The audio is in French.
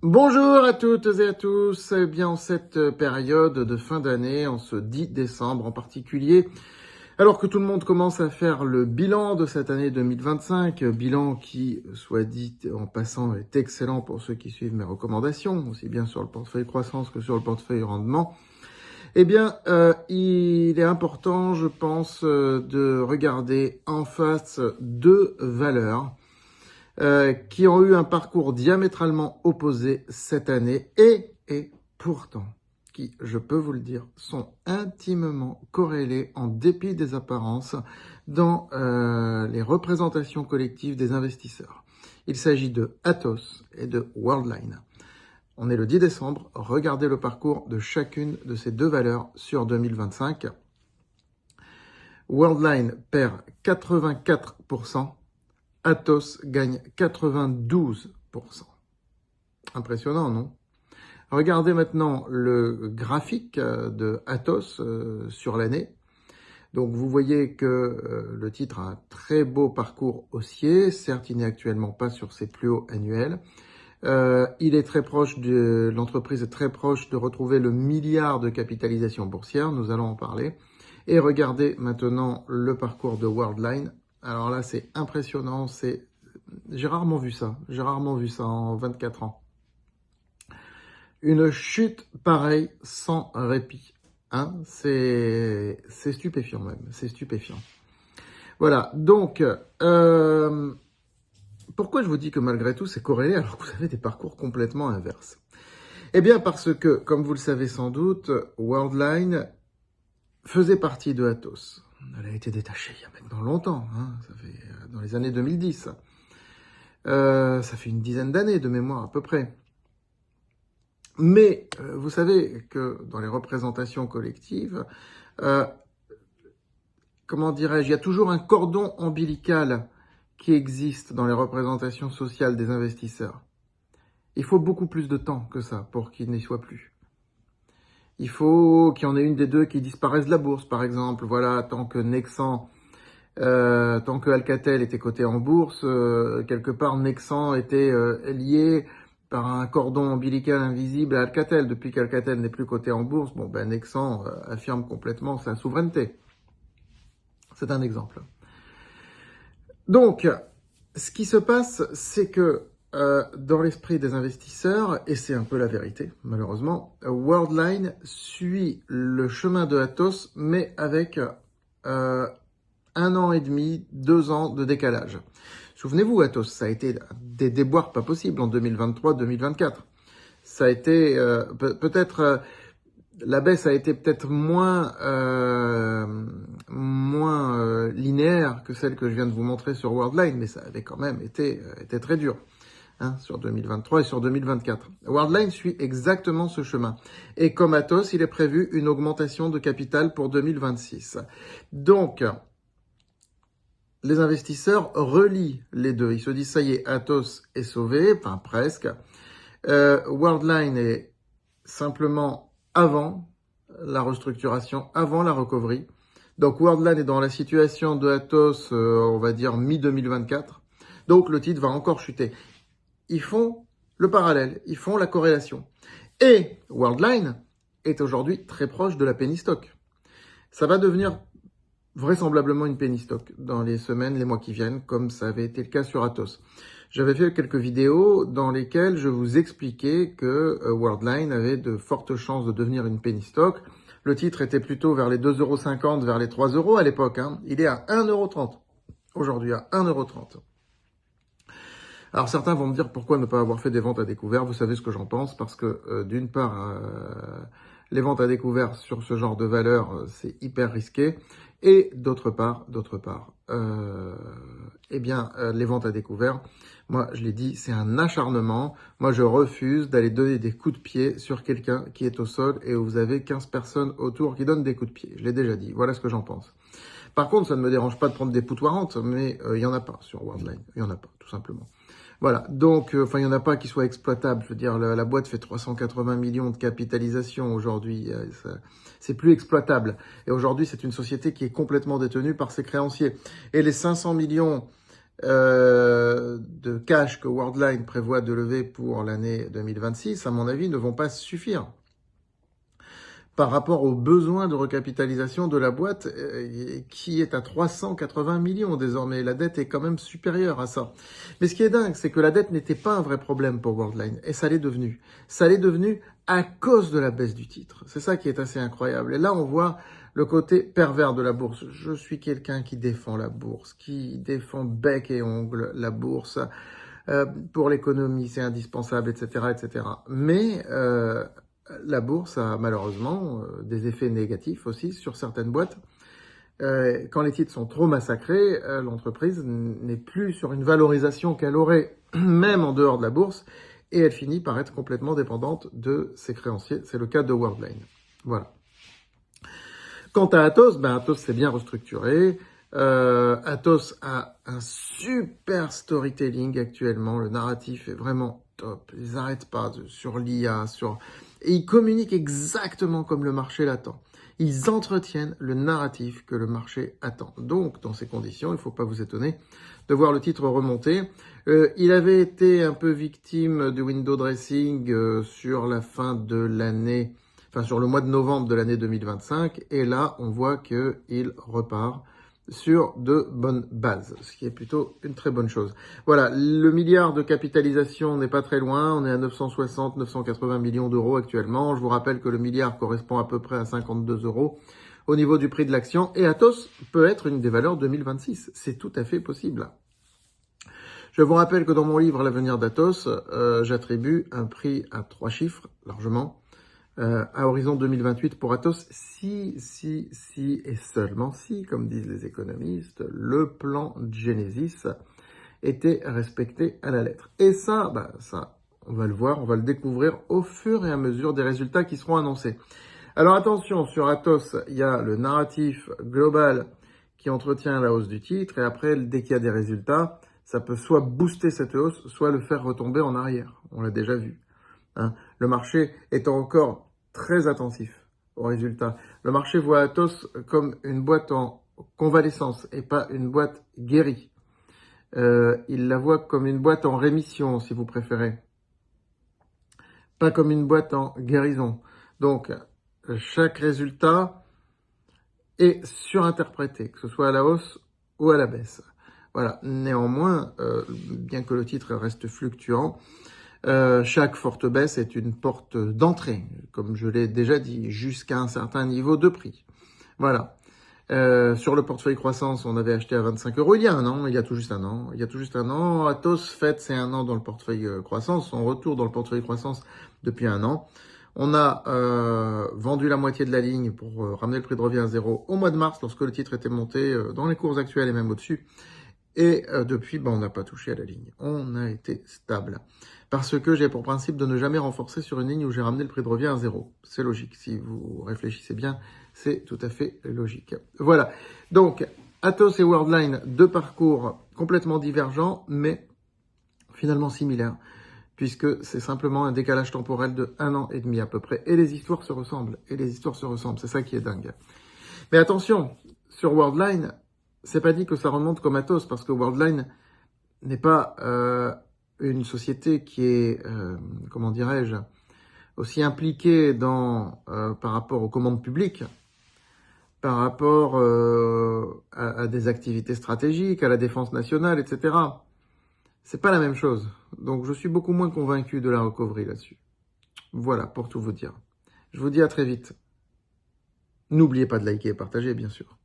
Bonjour à toutes et à tous. Eh bien, en cette période de fin d'année, en ce 10 décembre en particulier, alors que tout le monde commence à faire le bilan de cette année 2025, bilan qui, soit dit en passant, est excellent pour ceux qui suivent mes recommandations, aussi bien sur le portefeuille croissance que sur le portefeuille rendement, eh bien, il est important, je pense, de regarder en face deux valeurs qui ont eu un parcours diamétralement opposé cette année et pourtant, qui, je peux vous le dire, sont intimement corrélés en dépit des apparences dans les représentations collectives des investisseurs. Il s'agit de Atos et de Worldline. On est le 10 décembre, regardez le parcours de chacune de ces deux valeurs sur 2025. Worldline perd 84%. Atos gagne 92%. Impressionnant, non? Regardez maintenant le graphique de Atos sur l'année. Donc vous voyez que le titre a un très beau parcours haussier. Certes, il n'est actuellement pas sur ses plus hauts annuels. Il est très proche l'entreprise est très proche de retrouver le milliard de capitalisation boursière. Nous allons en parler. Et regardez maintenant le parcours de Worldline. Alors là, c'est impressionnant, j'ai rarement vu ça en 24 ans. Une chute pareille sans répit, hein, c'est stupéfiant même, c'est stupéfiant. Voilà, donc, pourquoi je vous dis que malgré tout, c'est corrélé alors que vous avez des parcours complètement inverses? Eh bien parce que, comme vous le savez sans doute, Worldline faisait partie de Atos. Elle a été détachée il y a maintenant longtemps, hein, ça fait dans les années 2010. Ça fait une dizaine d'années de mémoire à peu près. Mais vous savez que dans les représentations collectives, comment dirais-je, il y a toujours un cordon ombilical qui existe dans les représentations sociales des investisseurs. Il faut beaucoup plus de temps que ça pour qu'il n'y soit plus. Il faut qu'il y en ait une des deux qui disparaisse de la bourse, par exemple. Voilà, tant que Nexan, tant que Alcatel était coté en bourse, quelque part Nexan était lié par un cordon ombilical invisible à Alcatel. Depuis qu'Alcatel n'est plus coté en bourse, bon ben Nexan affirme complètement sa souveraineté. C'est un exemple. Donc, ce qui se passe, c'est que dans l'esprit des investisseurs, et c'est un peu la vérité, malheureusement, Worldline suit le chemin de Atos, mais avec 1 an et demi, 2 ans de décalage. Souvenez-vous, Atos, ça a été des déboires pas possibles en 2023-2024. Ça a été peut-être... la baisse a été peut-être moins linéaire que celle que je viens de vous montrer sur Worldline, mais ça avait quand même été très dur. Hein, sur 2023 et sur 2024. Worldline suit exactement ce chemin. Et comme Atos, il est prévu une augmentation de capital pour 2026. Donc, les investisseurs relient les deux. Ils se disent, ça y est, Atos est sauvé, enfin presque. Worldline est simplement avant la restructuration, avant la recovery. Donc, Worldline est dans la situation de Atos, on va dire mi-2024. Donc, le titre va encore chuter. Ils font le parallèle, ils font la corrélation. Et Worldline est aujourd'hui très proche de la penny stock. Ça va devenir vraisemblablement une penny stock dans les semaines, les mois qui viennent, comme ça avait été le cas sur Atos. J'avais fait quelques vidéos dans lesquelles je vous expliquais que Worldline avait de fortes chances de devenir une penny stock. Le titre était plutôt vers les 2,50 €, vers les 3 € à l'époque. Hein. Il est à 1,30 € aujourd'hui, à 1,30 €. Alors certains vont me dire pourquoi ne pas avoir fait des ventes à découvert. Vous savez ce que j'en pense, parce que d'une part, les ventes à découvert sur ce genre de valeur, c'est hyper risqué. Et d'autre part, les ventes à découvert, moi je l'ai dit, c'est un acharnement. Moi je refuse d'aller donner des coups de pied sur quelqu'un qui est au sol et où vous avez 15 personnes autour qui donnent des coups de pied. Je l'ai déjà dit, voilà ce que j'en pense. Par contre, ça ne me dérange pas de prendre des poutouarantes, mais il n'y en a pas sur Worldline. Il n'y en a pas, tout simplement. Voilà, donc, il n'y en a pas qui soit exploitable. Je veux dire, la boîte fait 380 millions de capitalisation aujourd'hui. C'est plus exploitable. Et aujourd'hui, c'est une société qui est complètement détenue par ses créanciers. Et les 500 millions de cash que Worldline prévoit de lever pour l'année 2026, à mon avis, ne vont pas suffire par rapport aux besoins de recapitalisation de la boîte qui est à 380 millions désormais. La dette est quand même supérieure à ça. Mais ce qui est dingue, c'est que la dette n'était pas un vrai problème pour Worldline et ça l'est devenu. Ça l'est devenu à cause de la baisse du titre. C'est ça qui est assez incroyable. Et là, on voit le côté pervers de la bourse. Je suis quelqu'un qui défend la bourse, qui défend bec et ongle la bourse. Pour l'économie, c'est indispensable, etc., etc. Mais la bourse a malheureusement des effets négatifs aussi sur certaines boîtes. Quand les titres sont trop massacrés, l'entreprise n'est plus sur une valorisation qu'elle aurait même en dehors de la bourse et elle finit par être complètement dépendante de ses créanciers. C'est le cas de Worldline. Voilà. Quant à Atos, Atos s'est bien restructuré. Atos a un super storytelling actuellement. Le narratif est vraiment top. Ils n'arrêtent pas sur l'IA, et ils communiquent exactement comme le marché l'attend. Ils entretiennent le narratif que le marché attend. Donc, dans ces conditions, il ne faut pas vous étonner de voir le titre remonter. Il avait été un peu victime du window dressing sur la fin de l'année, enfin sur le mois de novembre de l'année 2025. Et là, on voit qu'il repart sur de bonnes bases, ce qui est plutôt une très bonne chose. Voilà, le milliard de capitalisation n'est pas très loin, on est à 960-980 millions d'euros actuellement. Je vous rappelle que le milliard correspond à peu près à 52 € au niveau du prix de l'action, et Atos peut être une des valeurs 2026, c'est tout à fait possible. Je vous rappelle que dans mon livre L'avenir d'Atos, j'attribue un prix à 3 chiffres, largement, à horizon 2028 pour Atos, si et seulement si, comme disent les économistes, le plan Genesis était respecté à la lettre. Et ça, on va le voir, on va le découvrir au fur et à mesure des résultats qui seront annoncés. Alors attention, sur Atos, il y a le narratif global qui entretient la hausse du titre, et après, dès qu'il y a des résultats, ça peut soit booster cette hausse, soit le faire retomber en arrière. On l'a déjà vu. Le marché est encore très attentif aux résultats. Le marché voit Atos comme une boîte en convalescence et pas une boîte guérie. Il la voit comme une boîte en rémission, si vous préférez. Pas comme une boîte en guérison. Donc, chaque résultat est surinterprété, que ce soit à la hausse ou à la baisse. Voilà. Néanmoins, bien que le titre reste fluctuant, chaque forte baisse est une porte d'entrée, comme je l'ai déjà dit, jusqu'à un certain niveau de prix. Voilà. Sur le portefeuille croissance, on avait acheté à 25 € il y a un an, il y a tout juste un an. Atos fête ses un an dans le portefeuille croissance, son retour dans le portefeuille croissance depuis un an. On a vendu la moitié de la ligne pour ramener le prix de revient à 0 au mois de mars, lorsque le titre était monté dans les cours actuels et même au-dessus. Et depuis, on n'a pas touché à la ligne. On a été stable. Parce que j'ai pour principe de ne jamais renforcer sur une ligne où j'ai ramené le prix de revient à 0. C'est logique. Si vous réfléchissez bien, c'est tout à fait logique. Voilà. Donc, Atos et Worldline, deux parcours complètement divergents, mais finalement similaires, puisque c'est simplement un décalage temporel de 1 an et demi à peu près. Et les histoires se ressemblent. C'est ça qui est dingue. Mais attention, sur Worldline, c'est pas dit que ça remonte comme Atos, parce que Worldline n'est pas une société qui est, comment dirais-je, aussi impliquée par rapport aux commandes publiques, par rapport à des activités stratégiques, à la défense nationale, etc. C'est pas la même chose. Donc je suis beaucoup moins convaincu de la recovery là-dessus. Voilà, pour tout vous dire. Je vous dis à très vite. N'oubliez pas de liker et partager, bien sûr.